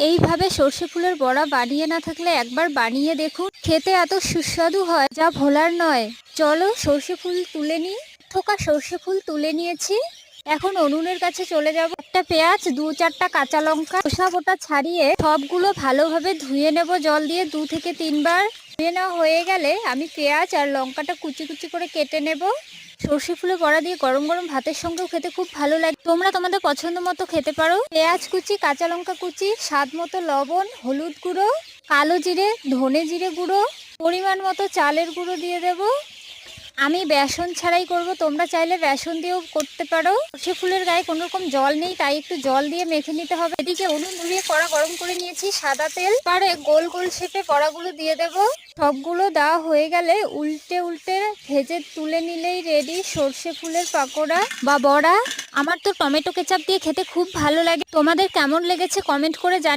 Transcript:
এইভাবে সর্ষে ফুলের বড়া বানিয়ে না থাকলে একবার বানিয়ে দেখুন, খেতে এত সুস্বাদু হয় যা ভোলার নয়। চলো সর্ষে ফুল তুলে নিই। থোকা সর্ষে ফুল তুলে নিয়েছি। এখন উনুনের কাছে চলে যাব। একটা পেঁয়াজ, 2-4টা কাঁচা লঙ্কা, খোসা বোটা ছাড়িয়ে সবগুলো ভালোভাবে ধুয়ে নেব জল দিয়ে 2 থেকে 3 বার। ধুয়ে নেওয়া হয়ে গেলে আমি পেঁয়াজ আর লঙ্কাটা কুচি কুচি করে কেটে নেব। সর্ষে ফুলের বড়া দিয়ে গরম গরম ভাতের সঙ্গেও খেতে খুব ভালো লাগে। তোমরা তোমাদের পছন্দ মতো খেতে পারো। পেঁয়াজ কুচি, কাঁচা লঙ্কা কুচি, স্বাদ মতো লবণ, হলুদ গুঁড়ো, কালো জিরে, ধনে জিরে গুঁড়ো, পরিমাণ মতো চালের গুঁড়ো দিয়ে দেব। আমি বেসন ছাড়াই করব, তোমরা চাইলে বেসন দিয়েও করতে পারো। সর্ষে ফুলের গায়ে কোনো রকম জল নেই, তাই একটু জল দিয়ে মেখে নিতে হবে। এদিকে উনুন ধরিয়ে কড়া গরম করে নিয়েছি সাদা তেল। পারে গোল গোল শেপে বড়াগুলো দিয়ে দেব। সবগুলো দেওয়া হয়ে গেলে উল্টে উল্টে ভেজে তুলে নিলেই রেডি সর্ষে ফুলের পাকোড়া বা বড়া। আমার তো টমেটো কেচাপ দিয়ে খেতে খুব ভালো লাগে। তোমাদের কেমন লেগেছে কমেন্ট করে জানিও।